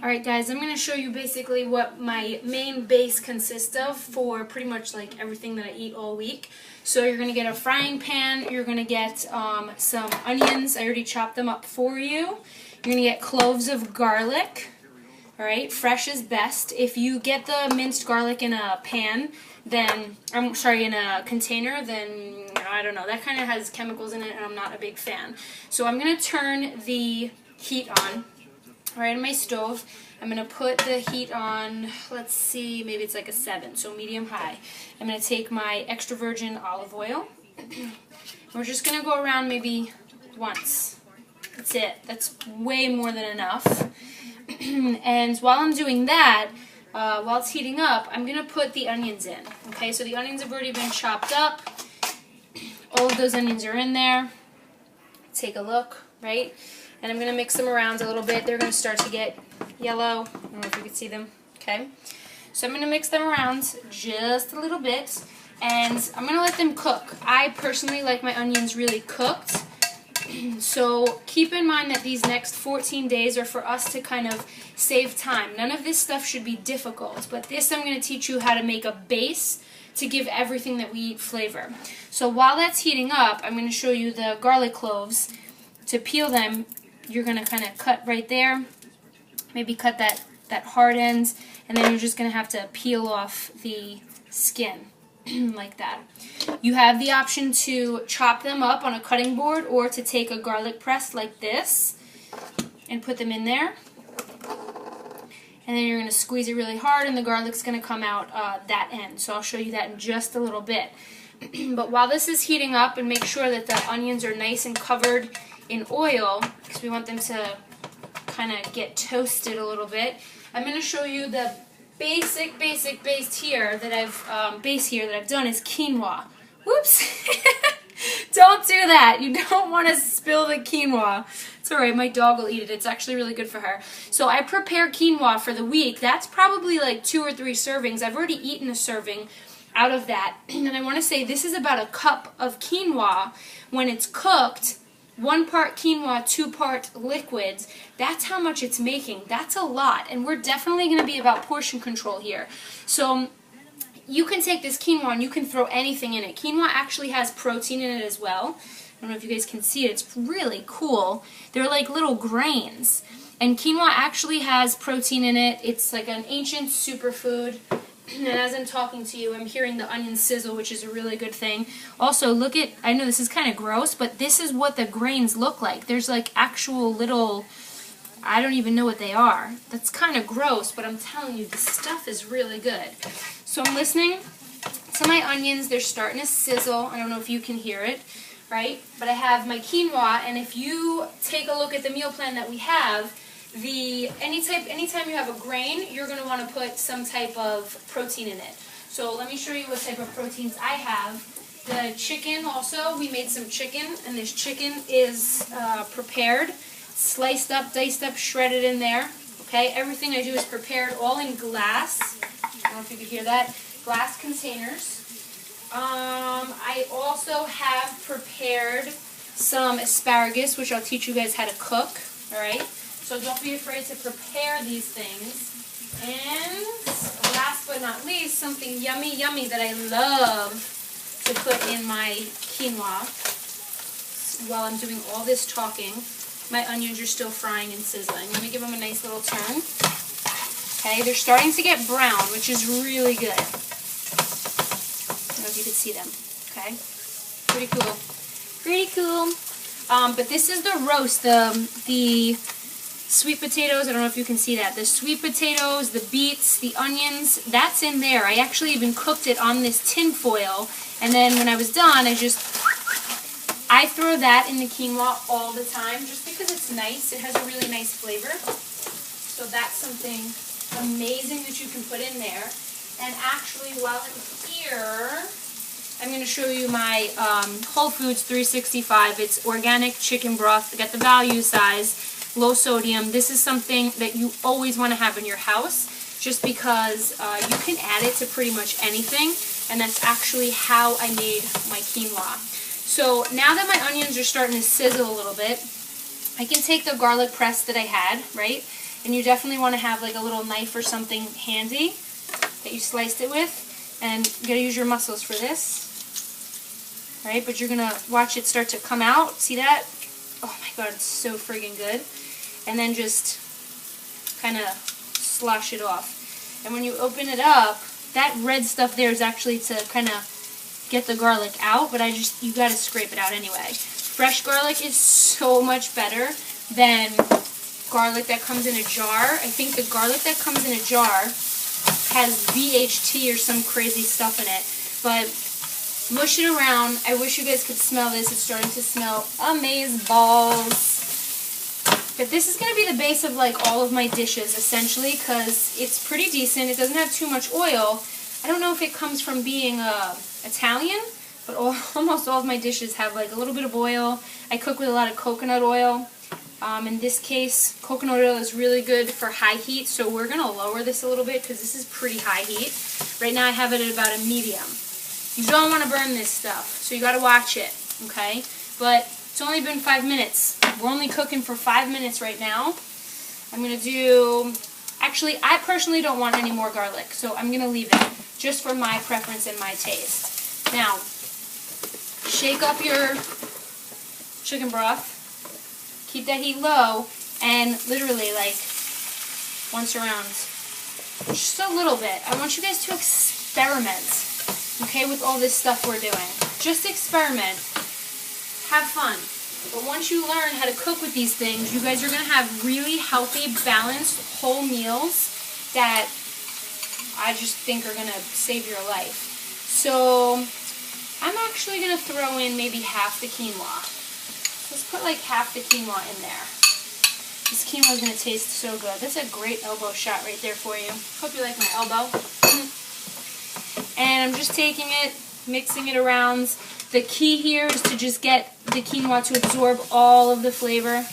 Alright guys, I'm going to show you basically what my main base consists of for pretty much like everything that I eat all week. So you're going to get a frying pan, you're going to get some onions, I already chopped them up for you. You're going to get cloves of garlic, alright, fresh is best. If you get the minced garlic in a pan, then, in a container, then, I don't know, that kind of has chemicals in it and I'm not a big fan. So I'm going to turn the heat on. Right on my stove. I'm going to put the heat on, let's see, maybe it's like a 7, so medium-high. I'm going to take my extra virgin olive oil. We're just going to go around maybe once. That's it. That's way more than enough. And while I'm doing that, while it's heating up, I'm going to put the onions in. Okay, so the onions have already been chopped up. All of those onions are in there. Take a look, right? And I'm going to mix them around a little bit. They're going to start to get yellow. I don't know if you can see them. Okay. So I'm going to mix them around just a little bit. And I'm going to let them cook. I personally like my onions really cooked. So keep in mind that these next 14 days are for us to kind of save time. None of this stuff should be difficult. But this I'm going to teach you how to make a base to give everything that we eat flavor. So while that's heating up, I'm going to show you the garlic cloves. To peel them, you're going to kind of cut right there, maybe cut that hard end, and then you're just going to have to peel off the skin like that. You have the option to chop them up on a cutting board or to take a garlic press like this and put them in there. And then you're going to squeeze it really hard and the garlic's going to come out that end. So I'll show you that in just a little bit. But while this is heating up, and make sure that the onions are nice and covered in oil, because we want them to kind of get toasted a little bit, I'm going to show you the basic base here that I've done is quinoa. Whoops! Don't do that. You don't want to spill the quinoa. It's alright, my dog will eat it. It's actually really good for her. So I prepare quinoa for the week. That's probably like 2 or 3 servings. I've already eaten a serving out of that. And I want to say this is about a cup of quinoa. When it's cooked, 1 part quinoa, 2 part liquids. That's how much it's making. That's a lot. And we're definitely going to be about portion control here. So you can take this quinoa and you can throw anything in it. Quinoa actually has protein in it as well. I don't know if you guys can see it. It's really cool. They're like little grains. And quinoa actually has protein in it. It's like an ancient superfood. And as I'm talking to you, I'm hearing the onion sizzle, which is a really good thing. Also, look at, I know this is kind of gross, but this is what the grains look like. There's like actual little, I don't even know what they are. That's kind of gross, but I'm telling you, this stuff is really good. So I'm listening to my onions. They're starting to sizzle. I don't know if you can hear it, right? But I have my quinoa, and if you take a look at the meal plan that we have, anytime you have a grain, you're going to want to put some type of protein in it. So let me show you what type of proteins I have. The chicken also, we made some chicken, and this chicken is prepared, sliced up, diced up, shredded in there. Okay, everything I do is prepared all in glass. I don't know if you could hear that. Glass containers. I also have prepared some asparagus, which I'll teach you guys how to cook. Alright? So don't be afraid to prepare these things. And last but not least, something yummy that I love to put in my quinoa. While I'm doing all this talking, my onions are still frying and sizzling. Let me give them a nice little turn. Okay, they're starting to get brown, which is really good. I don't know if you can see them. Okay, pretty cool. Pretty cool. But this is the roast, the sweet potatoes. I don't know if you can see that. The sweet potatoes, the beets, the onions, that's in there. I actually even cooked it on this tin foil, and then when I was done, I throw that in the quinoa all the time just because it's nice. It has a really nice flavor. So that's something amazing that you can put in there. And actually, while I'm here, I'm going to show you my Whole Foods 365. It's organic chicken broth. I got the value size. Low sodium. This is something that you always want to have in your house just because you can add it to pretty much anything, and that's actually how I made my quinoa. So now that my onions are starting to sizzle a little bit, I can take the garlic press that I had, right, And you definitely want to have like a little knife or something handy that you sliced it with. And you gotta use your muscles for this. Right? But you're gonna watch it start to come out. See that? Oh my god, it's so friggin' good. And then just kind of slosh it off. And when you open it up, that red stuff there is actually to kind of get the garlic out, but you gotta scrape it out anyway. Fresh garlic is so much better than garlic that comes in a jar. I think the garlic that comes in a jar has VHT or some crazy stuff in it. But mush it around. I wish you guys could smell this. It's starting to smell amaze balls. But this is going to be the base of like all of my dishes essentially, because it's pretty decent. It doesn't have too much oil. I don't know if it comes from being Italian, but almost all of my dishes have like a little bit of oil. I cook with a lot of coconut oil. In this case, coconut oil is really good for high heat, so we're going to lower this a little bit because this is pretty high heat. Right now I have it at about a medium. You don't want to burn this stuff, so you got to watch it, okay? But it's only been 5 minutes. We're only cooking for 5 minutes right now. I'm going to do... Actually, I personally don't want any more garlic, so I'm going to leave it just for my preference and my taste. Now, shake up your chicken broth. Keep that heat low, and literally, like, once around, just a little bit. I want you guys to experiment, okay, with all this stuff we're doing. Just experiment. Have fun. But once you learn how to cook with these things, you guys are going to have really healthy, balanced, whole meals that I just think are going to save your life. So, I'm actually going to throw in maybe half the quinoa. Let's put like half the quinoa in there. This quinoa is going to taste so good. That's a great elbow shot right there for you. Hope you like my elbow. And I'm just taking it, mixing it around. The key here is to just get the quinoa to absorb all of the flavor.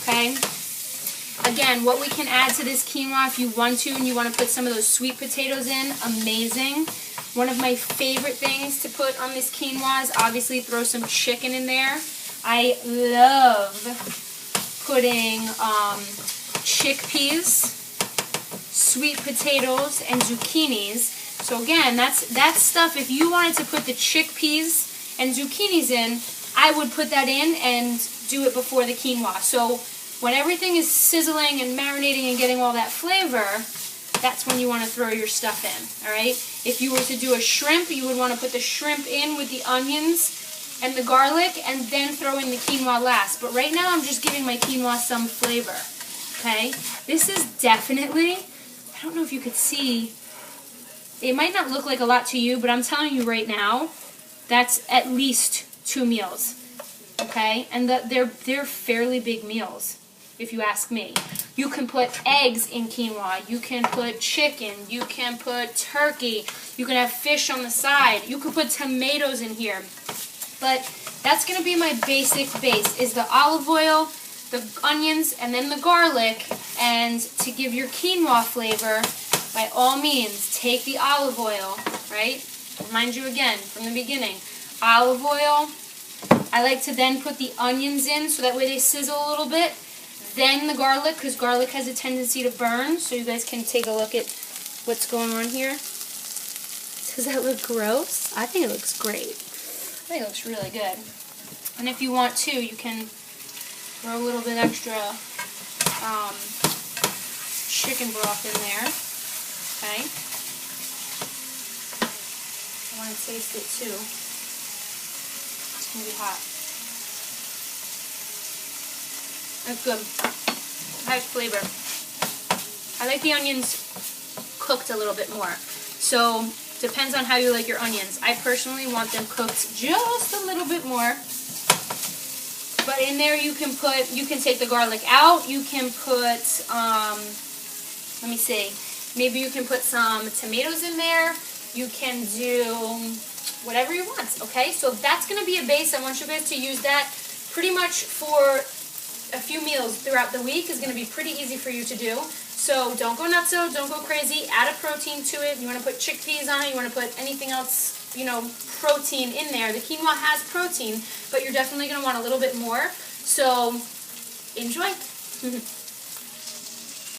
Okay? Again, what we can add to this quinoa if you want to, and you want to put some of those sweet potatoes in, amazing. One of my favorite things to put on this quinoa is obviously throw some chicken in there. I love putting chickpeas, sweet potatoes, and zucchinis. So again, that's stuff, if you wanted to put the chickpeas and zucchinis in, I would put that in and do it before the quinoa. So when everything is sizzling and marinating and getting all that flavor, that's when you want to throw your stuff in, alright? If you were to do a shrimp, you would want to put the shrimp in with the onions and the garlic, and then throw in the quinoa last. But right now I'm just giving my quinoa some flavor, okay? This is definitely, I don't know if you could see, it might not look like a lot to you, but I'm telling you right now, that's at least 2 meals, okay? And they're fairly big meals, if you ask me. You can put eggs in quinoa, you can put chicken, you can put turkey, you can have fish on the side, you can put tomatoes in here. But that's going to be my basic base, is the olive oil, the onions, and then the garlic. And to give your quinoa flavor, by all means, take the olive oil, right? Remind you again, from the beginning, olive oil. I like to then put the onions in so that way they sizzle a little bit. Then the garlic, because garlic has a tendency to burn, so you guys can take a look at what's going on here. Does that look gross? I think it looks great. I think it looks really good. And if you want to, you can throw a little bit extra chicken broth in there. Okay? I want to taste it too. It's going to be hot. That's good. It has flavor. I like the onions cooked a little bit more. So, depends on how you like your onions. I personally want them cooked just a little bit more. But in there you can take the garlic out. You can put, let me see, maybe you can put some tomatoes in there. You can do whatever you want, okay? So that's going to be a base. I want you guys to use that pretty much for a few meals throughout the week. Is going to be pretty easy for you to do. So don't go nutso, don't go crazy. Add a protein to it. You want to put chickpeas on it. You want to put anything else, you know, protein in there. The quinoa has protein, but you're definitely going to want a little bit more. So enjoy.